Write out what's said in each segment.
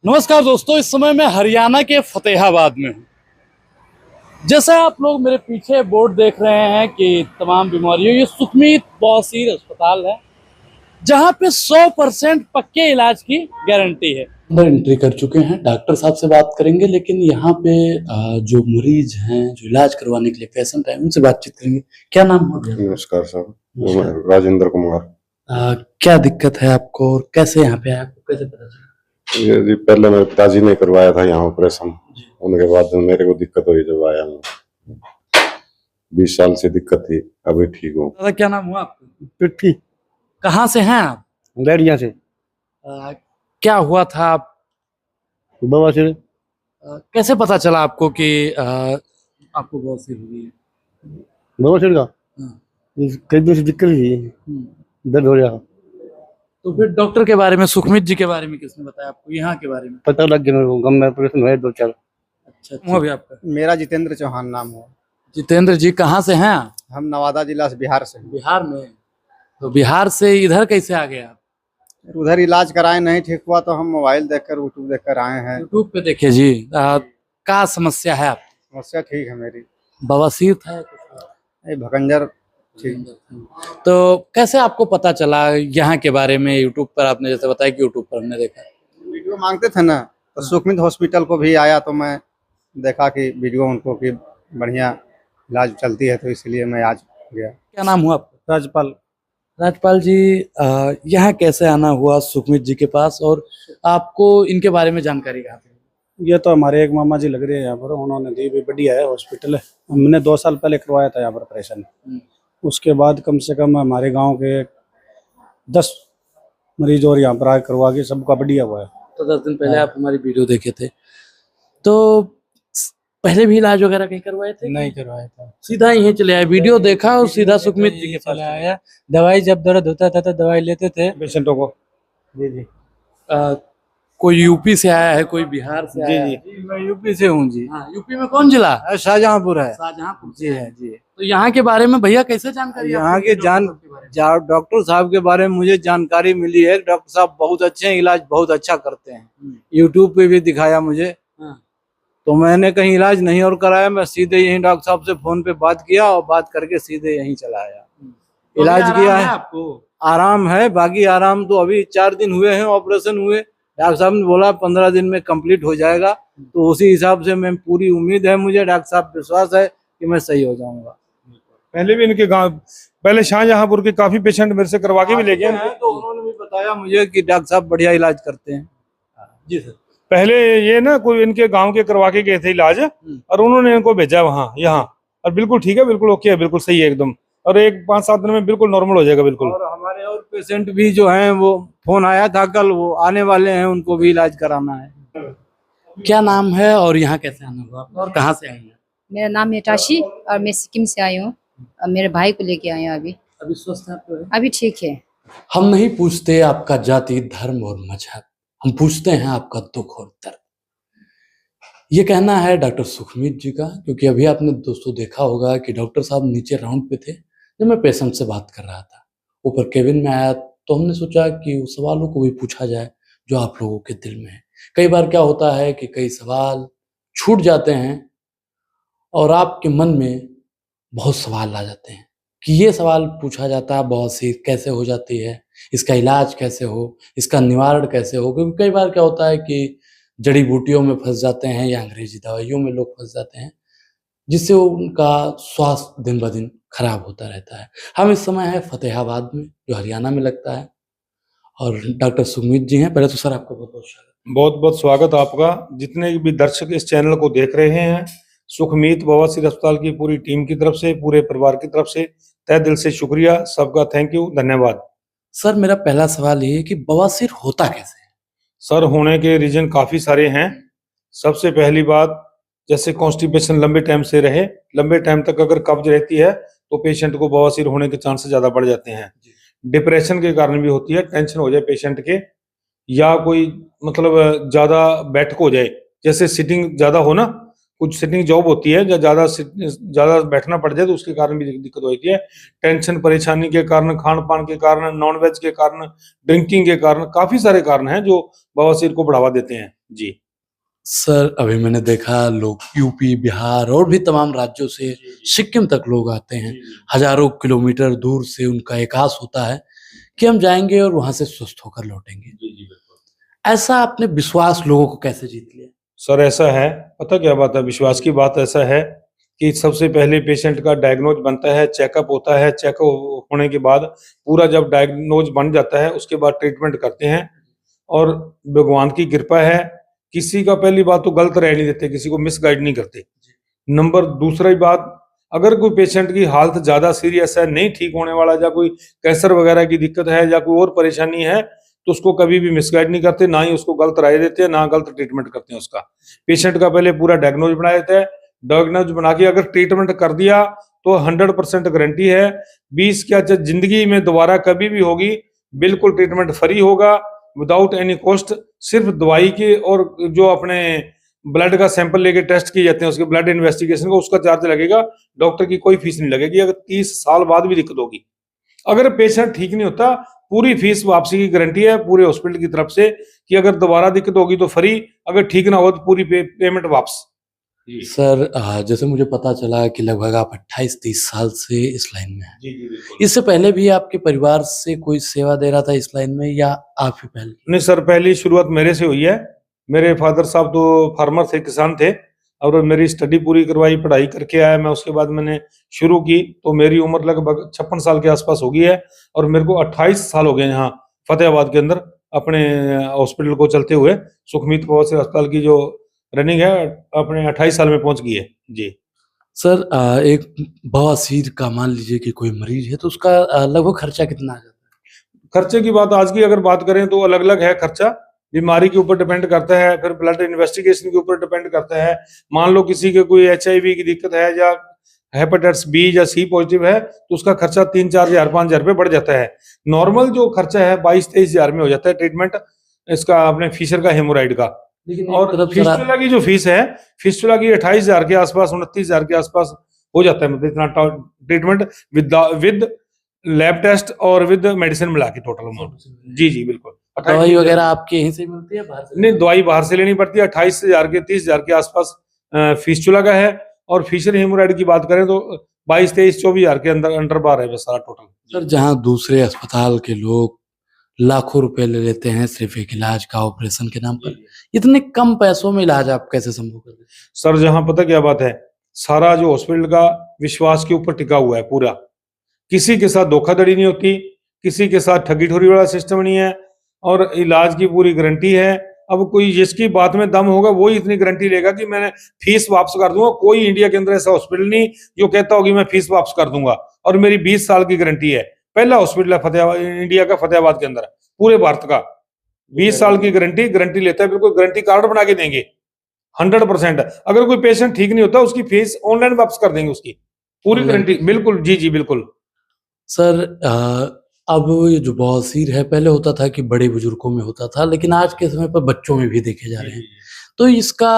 नमस्कार दोस्तों, इस समय मैं हरियाणा के फतेहाबाद में हूँ। जैसा आप लोग मेरे पीछे बोर्ड देख रहे हैं कि तमाम बीमारियों ये सुखमीत बवासीर अस्पताल है, जहाँ पे 100% पक्के इलाज की गारंटी है। अंदर एंट्री कर चुके हैं, डॉक्टर साहब से बात करेंगे, लेकिन यहाँ पे जो मरीज हैं, जो इलाज करवाने के लिए पेशेंट है, उनसे बातचीत करेंगे। क्या नाम हो गया? नमस्कार साहब, मैं राजेंद्र कुमार। क्या दिक्कत है आपको और कैसे यहाँ पे आए, आपको कैसे पता चला? ये जी पहले मेरे पिताजी ने करवाया था यहाँ ऑपरेशन, उनके बाद मेरे को दिक्कत हुई जब आया हूँ। 20 साल से दिक्कत थी, अभी ठीक हूँ। दादा क्या नाम हुआ आपका? पिट्ठी कहाँ से हैं आप? बैरिया से। क्या हुआ था आप? बवासीर कैसे पता चला आपको कि आपको बवासीर हो गई है? बवासीर का हाँ। कई दिन से दिक्कत थी, दर्द हो रहा। तो फिर डॉक्टर के बारे में, सुखमीत जी के बारे में किसने बताया आपको, यहाँ के बारे में? पता लग गया मेरे को, गम में ऑपरेशन हुआ 2-4। अच्छा, हुआ भी आपका? मेरा जितेंद्र चौहान नाम है। जितेंद्र जी कहाँ से हैं आप? हम नवादा जिला से, बिहार से हैं। बिहार में? तो बिहार से इधर कैसे आ गए आप? उधर इलाज कराए, नहीं ठीक हुआ तो हम मोबाइल देखकर, यूट्यूब देखकर आए हैं। यूट्यूब पे देखे जी। क्या समस्या है आपकी? समस्या ठीक है मेरी, बवासीर था? ये भगंजर ठीक। तो कैसे आपको पता चला यहाँ के बारे में? यूट्यूब पर आपने जैसे बताया कि यूट्यूब पर हमने देखा। वीडियो मांगते थे ना, तो सुखमीत हॉस्पिटल को भी आया तो मैं देखा कि वीडियो उनको कि बढ़िया इलाज चलती है, तो इसलिए मैं आज गया। क्या नाम हुआ आपका? राजपाल। राजपाल जी, यहाँ कैसे आना हुआ सुखमीत जी के पास, और आपको इनके बारे में जानकारी कहाँ से? ये तो हमारे एक मामा जी लग रहे हैं यहाँ पर, उन्होंने दी भी, बढ़िया है हॉस्पिटल है। हमने 2 साल पहले करवाया था यहाँ पर ऑपरेशन। उसके बाद कम से कम हमारे गांव के 10 मरीज और यहाँ पर आके करवा के सबका बढ़िया हुआ है। तो 10 दिन पहले आप हमारी वीडियो देखे थे, तो पहले भी इलाज वगैरह कहीं करवाए थे? नहीं करवाया था, सीधा यहीं चले आए, वीडियो देखा और सीधा सुखमीत जी के पास चला आया। दवाई जब दर्द होता था तो दवाई लेते थे पेशेंटों को। जी जी कोई यूपी से आया है, कोई बिहार से आया है? जी, मैं यूपी से हूँ जी। हाँ, यूपी में कौन जिला? शाहजहांपुर है शाहजहांपुर जी। है जी। तो यहाँ के बारे में भैया कैसे जानकारी यहाँ आपको के मिली? डॉक्टर साहब के बारे में मुझे जानकारी मिली है। डॉक्टर साहब बहुत अच्छे हैं, इलाज बहुत अच्छा करते हैं। यूट्यूब पे भी दिखाया मुझे। हाँ। तो मैंने कहीं इलाज नहीं और कराया, मैं सीधे यहीं डॉक्टर साहब से फोन पे बात किया और बात करके सीधे यहीं चला आया। तो इलाज आराम किया है है, आपको? आराम है। बाकी आराम तो अभी 4 दिन हुए हैं ऑपरेशन हुए। डॉक्टर साहब ने बोला 15 दिन में कंप्लीट हो जाएगा, तो उसी हिसाब से मैं, पूरी उम्मीद है मुझे, डॉक्टर साहब विश्वास है कि मैं सही हो जाऊंगा। पहले भी इनके गांव, पहले शाहजहांपुर के काफी पेशेंट मेरे से करवा के भी ले गए हैं। तो उन्होंने भी बताया मुझे कि डॉक्टर साहब बढ़िया इलाज करते हैं। जी सर। पहले ये ना कोई इनके गांव के करवा के गए थे इलाज, और उन्होंने इनको भेजा वहाँ यहाँ, और बिल्कुल ठीक है, बिल्कुल ओके है, बिल्कुल सही है एकदम, और 1-5-7 दिन में बिल्कुल नॉर्मल हो जाएगा बिल्कुल। और हमारे और पेशेंट भी जो हैं, वो फोन आया था कल, वो आने वाले हैं, उनको भी इलाज कराना है। क्या नाम है और यहाँ कैसे आना हुआ आपका और कहाँ से आई हैं? मेरा नाम है टाशी और मैं सिक्किम से आई हूँ। मेरे भाई को लेके आई हूँ अभी। अभी स्वस्थ हैं आप? अभी ठीक है। हम नहीं पूछते आपका जाति, धर्म और मजहब, हम पूछते हैं आपका दुख और दर्द। ये कहना है डॉक्टर सुखमीत जी का, क्योंकि अभी आपने दोस्तों देखा होगा कि डॉक्टर साहब नीचे राउंड पे थे जब मैं पेशेंट से बात कर रहा था। ऊपर केबिन में आया तो हमने सोचा कि उस सवालों को भी पूछा जाए जो आप लोगों के दिल में है। कई बार क्या होता है कि कई सवाल छूट जाते हैं और आपके मन में बहुत सवाल आ जाते हैं कि ये सवाल पूछा जाता है, बवासीर कैसे हो जाती है, इसका इलाज कैसे हो, इसका निवारण कैसे हो। क्योंकि कई बार क्या होता है कि जड़ी बूटियों में फंस जाते हैं या अंग्रेजी दवाइयों में लोग फंस जाते हैं, जिससे उनका स्वास्थ्य दिन ब दिन खराब होता रहता है। हम इस समय है फतेहाबाद में, जो हरियाणा में लगता है, और डॉक्टर सुखमीत जी हैं। पहले तो सर आपका बहुत बहुत स्वागत। बहुत बहुत स्वागत आपका। जितने भी दर्शक इस चैनल को देख रहे हैं, सुखमीत बवासीर अस्पताल की पूरी टीम की तरफ से, पूरे परिवार की तरफ से तहे दिल से शुक्रिया, सबका थैंक यू, धन्यवाद। सर मेरा पहला सवाल ये है कि बवासीर होता कैसे है? सर, होने के रीजन काफी सारे हैं। सबसे पहली बात, जैसे कॉन्स्टिपेशन लंबे टाइम से रहे, लंबे टाइम तक अगर कब्ज रहती है तो पेशेंट को बवासीर होने के चांसेस ज्यादा बढ़ जाते हैं। डिप्रेशन के कारण भी होती है, टेंशन हो जाए पेशेंट के, या कोई मतलब ज्यादा बैठक हो जाए, जैसे सिटिंग ज्यादा हो ना, कुछ सिटिंग जॉब होती है, ज्यादा बैठना पड़ जाए तो उसके कारण भी दिक्कत होती है। टेंशन परेशानी के कारण, खान पान के कारण, नॉनवेज के कारण, ड्रिंकिंग के कारण, काफी सारे कारण हैं जो बवासीर को बढ़ावा देते हैं। जी सर अभी मैंने देखा लोग यूपी, बिहार और भी तमाम राज्यों से सिक्किम तक लोग आते हैं। हजारों किलोमीटर दूर से उनका एक आस होता है कि हम जाएंगे और वहां से स्वस्थ होकर लौटेंगे। ऐसा आपने विश्वास लोगों को कैसे जीत लिया? सर ऐसा है, पता क्या बात है, विश्वास की बात ऐसा है कि सबसे पहले पेशेंट का डायग्नोज बनता है, चेकअप होता है, चेकअप होने के बाद पूरा जब डायग्नोज बन जाता है उसके बाद ट्रीटमेंट करते हैं। और भगवान की कृपा है, किसी का पहली बात तो गलत राय नहीं देते, किसी को मिसगाइड नहीं करते। नंबर दूसरी बात, अगर कोई पेशेंट की हालत ज्यादा सीरियस है, नहीं ठीक होने वाला, या कोई कैंसर वगैरह की दिक्कत है या कोई और परेशानी है, तो उसको कभी भी मिसगाइड नहीं करते, ना ही उसको गलत राय देते हैं, ना गलत ट्रीटमेंट करते हैं। उसका पेशेंट का पहले पूरा डायग्नोज बना देते हैं। डायग्नोज बना के अगर ट्रीटमेंट कर दिया तो 100% गारंटी है 20 क्या जिंदगी में दोबारा कभी भी होगी, बिल्कुल ट्रीटमेंट फ्री होगा, विदाउट एनी कॉस्ट। सिर्फ दवाई के और जो अपने ब्लड का सैंपल लेके टेस्ट किए जाते हैं, उसके ब्लड इन्वेस्टिगेशन का उसका चार्ज लगेगा, डॉक्टर की कोई फीस नहीं लगेगी। अगर 30 साल बाद भी दिक्कत होगी, अगर पेशेंट ठीक नहीं होता, पूरी फीस वापसी की गारंटी है पूरे हॉस्पिटल की तरफ से कि अगर दोबारा दिक्कत होगी तो फ्री, अगर ठीक ना हो तो पूरी पेमेंट वापस। सर जैसे मुझे पता चला कि लगभग आप 28-30 साल से इस लाइन में हैं। जी बिल्कुल। इससे पहले भी आपके परिवार से कोई सेवा दे रहा था इस लाइन में या आप ही पहले? नहीं सर, पहली शुरुआत मेरे से हुई है। मेरे फादर साहब तो फार्मर थे, किसान थे, और मेरी स्टडी पूरी करवाई, पढ़ाई करके आया मैं, उसके बाद मैंने शुरू की तो मेरी उम्र लगभग 56 साल के आसपास हो गई है। और मेरे को 28 साल हो गए यहाँ फतेहाबाद के अंदर अपने हॉस्पिटल को चलते हुए। सुखमीत बवासीर अस्पताल की जो रनिंग है अपने 28 साल में पहुंच गई है जी। सर एक बवासीर का मान लीजिए कि कोई मरीज है तो उसका लगभग खर्चा कितना आ जाता है? खर्चे की बात आज की अगर बात करें तो अलग अलग है खर्चा, बीमारी के ऊपर डिपेंड करता है, फिर ब्लड इन्वेस्टिगेशन के ऊपर डिपेंड करता है। मान लो किसी के कोई HIV की दिक्कत है या हेपेटाइटिस B या C पॉजिटिव है तो उसका खर्चा 3-4 हजार 5 हजार रुपये बढ़ जाता है। नॉर्मल जो खर्चा है 22-23 हजार में हो जाता है ट्रीटमेंट इसका, अपने फिशर का हेमोराइड का। लेकिन और फिस्टुला की जो फीस है, फिस्टुला की 28 हजार के आसपास, 29 हजार के आसपास हो जाता है, मतलब इतना ट्रीटमेंट विद लैब टेस्ट और विद मेडिसिन मिला के टोटल अमाउंट। जी जी बिल्कुल। दवाई वगैरह आपके यहीं से मिलती है बाहर से? नहीं, दवाई बाहर से लेनी पड़ती है। 28 हजार के 30 हजार के आसपास फिस्टुला का है, और फिशर हेमोराइड की बात करें तो 22-23-24 हजार के अंडर बार है बस सारा टोटल। सर जहाँ दूसरे अस्पताल के लोग लाखों रुपए ले लेते हैं सिर्फ एक इलाज का, ऑपरेशन के नाम पर, इतने कम पैसों में इलाज आप कैसे संभव कर देते हैं? सर जहां पता क्या बात है, सारा जो हॉस्पिटल का विश्वास के ऊपर टिका हुआ है पूरा, किसी के साथ धोखाधड़ी नहीं होती, किसी के साथ ठगी ठोरी वाला सिस्टम नहीं है, और इलाज की पूरी गारंटी है। अब कोई जिसकी बात में दम होगा वो ही इतनी गारंटी लेगा कि मैंने फीस वापस कर दूंगा। कोई इंडिया के अंदर ऐसा हॉस्पिटल नहीं जो कहता होगी मैं फीस वापस कर दूंगा, और मेरी 20 साल की गारंटी है। पहला हॉस्पिटल है फतेहाबाद, इंडिया का फतेहाबाद के अंदर, पूरे भारत का 20 साल की गारंटी लेता है, बिल्कुल गारंटी कार्ड बना के देंगे 100%। अगर कोई पेशेंट ठीक नहीं होता उसकी फीस ऑनलाइन वापस कर देंगे, उसकी पूरी गारंटी। बिल्कुल जी जी बिल्कुल। सर अब ये जो बवासीर है पहले होता था कि बड़े बुजुर्गों में होता था, लेकिन आज के समय पर बच्चों में भी देखे जा रहे हैं, तो इसका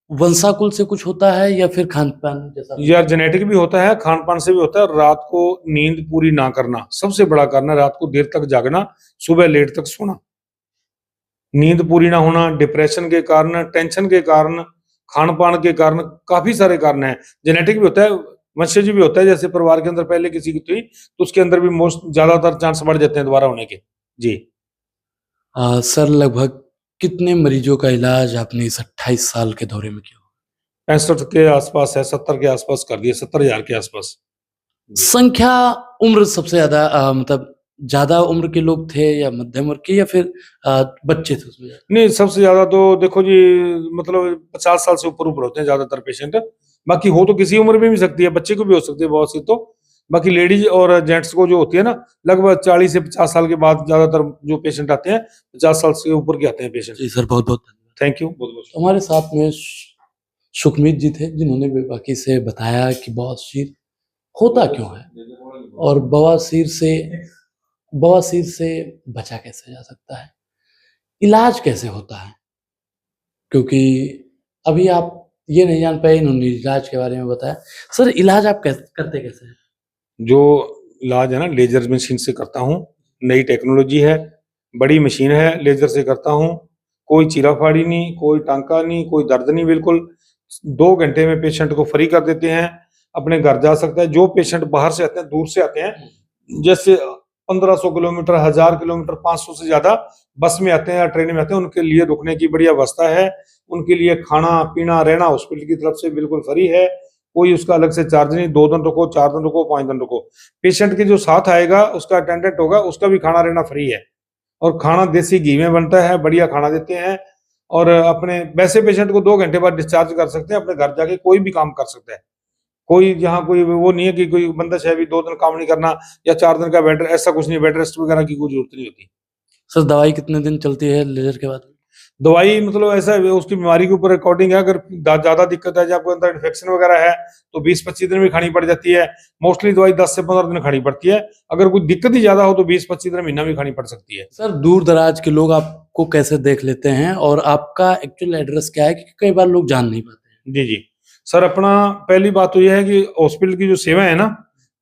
वंशाकुल से कुछ होता है या फिर खान पान जैसा? यार जेनेटिक भी होता है, खान पान से भी होता है। रात को नींद पूरी ना करना सबसे बड़ा कारण है, रात को देर तक जागना, सुबह लेट तक सोना, नींद पूरी ना होना, डिप्रेशन के कारण, टेंशन के कारण, खान पान के कारण, काफी सारे कारण हैं। जेनेटिक भी होता है, वंशज भी होता है, जैसे परिवार के अंदर पहले किसी की थी तो उसके अंदर भी मोस्ट ज्यादातर चांस बढ़ जाते हैं दोबारा होने के जी। सर लगभग कितने मरीजों का इलाज आपने इस 28 साल के दौरे में किया? 65 के आसपास है, 70 के आसपास कर दिए, 70 हजार के आसपास। संख्या उम्र सबसे ज्यादा मतलब ज्यादा उम्र के लोग थे या मध्यम वर्ग के या फिर बच्चे थे उसमें? नहीं, सबसे ज्यादा तो देखो जी, मतलब 50 साल से ऊपर ऊपर होते हैं ज्यादातर पेशेंट। बाकी हो तो किसी उम्र में भी सकती है, बच्चे को भी हो सकती है बहुत सी तो। बाकी लेडीज और जेंट्स को जो होती है ना, लगभग 40 से 50 साल के बाद ज्यादातर जो पेशेंट आते हैं 50 साल से ऊपर के आते हैं पेशेंट। जी सर, बहुत बहुत धन्यवाद। थैंक यू, बहुत बहुत। हमारे साथ में सुखमीत जी थे जिन्होंने बेबाकी से बताया कि बवासीर होता क्यों है और बवासीर से बचा कैसे जा सकता है, इलाज कैसे होता है। क्योंकि अभी आप ये नहीं जान पाए, इन्होंने इलाज के बारे में बताया। सर इलाज आप करते कैसे हैं? जो इलाज है ना, लेजर मशीन से करता हूँ। नई टेक्नोलॉजी है, बड़ी मशीन है, लेजर से करता हूँ। कोई चीराफाड़ी नहीं, कोई टांका नहीं, कोई दर्द नहीं, बिल्कुल 2 घंटे में पेशेंट को फ्री कर देते हैं, अपने घर जा सकता है। जो पेशेंट बाहर से आते हैं, दूर से आते हैं, जैसे 1500 किलोमीटर, 1000 किलोमीटर, 500 से ज्यादा बस में आते हैं या ट्रेन में आते हैं, उनके लिए रुकने की बढ़िया व्यवस्था है। उनके लिए खाना पीना रहना हॉस्पिटल की तरफ से बिल्कुल फ्री है, कोई उसका अलग से चार्ज नहीं। 2 दिन रुको, 4 दिन रुको, 5 दिन रुको, पेशेंट के जो साथ आएगा उसका अटेंडेंट होगा, उसका भी खाना रहना फ्री है। और खाना देसी घी में बनता है, बढ़िया खाना देते हैं। और अपने वैसे पेशेंट को 2 घंटे बाद डिस्चार्ज कर सकते हैं, अपने घर जाके कोई भी काम कर सकता है। कोई यहाँ कोई वो नहीं है कि कोई बंदिश है भी 2 दिन काम नहीं करना या 4 दिन का बेड, ऐसा कुछ नहीं, बेड रेस्ट वगैरह की कोई जरूरत नहीं होती। सर दवाई कितने दिन चलती है लेजर के बाद? दवाई मतलब ऐसा है, उसकी बीमारी के ऊपर अकॉर्डिंग है। अगर ज्यादा दिक्कत है, आपको अंदर इन्फेक्शन वगैरह है, तो 20-25 दिन भी खानी पड़ जाती है। मोस्टली दवाई 10 से 15 दिन खानी पड़ती है। अगर कोई दिक्कत ही ज्यादा हो तो 20-25 दिन, महीना भी खानी पड़ सकती है। सर दूर दराज के लोग आपको कैसे देख लेते हैं और आपका एक्चुअल एड्रेस क्या है, क्योंकि कई बार लोग जान नहीं पाते हैं। जी जी सर, अपना पहली बात तो यह है कि हॉस्पिटल की जो सेवा है ना,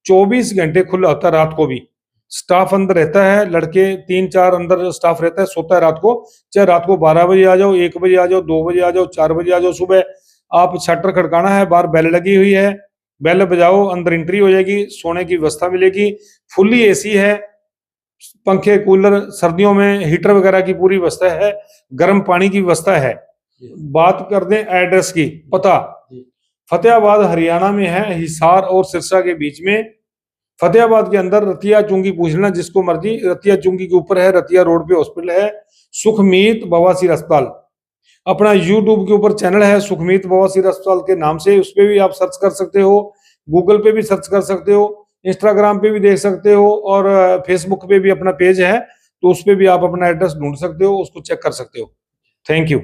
24 घंटे खुला होता है, रात को भी स्टाफ अंदर रहता है। लड़के 3-4 अंदर स्टाफ रहता है, सोता है रात को। चाहे रात को 12 बजे आ जाओ, 1 बजे आ जाओ, 2 बजे आ जाओ, 4 बजे आ जाओ, सुबह आप शटर खड़काना है, बाहर बेल लगी हुई है, बेल बजाओ, अंदर एंट्री हो जाएगी, सोने की व्यवस्था मिलेगी, फुल्ली एसी है, पंखे कूलर, सर्दियों में हीटर वगैरह की पूरी व्यवस्था है, गर्म पानी की व्यवस्था है। बात कर दें एड्रेस की, पता फतेहाबाद हरियाणा में है, हिसार और सिरसा के बीच में। फतेहाबाद के अंदर रतिया चुंगी पूछ लेना जिसको मर्जी, रतिया चुंगी के ऊपर है, रतिया रोड पे हॉस्पिटल है, सुखमीत बवासीर अस्पताल। अपना यूट्यूब के ऊपर चैनल है सुखमीत बवासीर अस्पताल के नाम से, उस पे भी आप सर्च कर सकते हो, गूगल पे भी सर्च कर सकते हो, इंस्टाग्राम पे भी देख सकते हो, और फेसबुक पे भी अपना पेज है, तो उस पे भी आप अपना एड्रेस ढूंढ सकते हो, उसको चेक कर सकते हो। Thank you.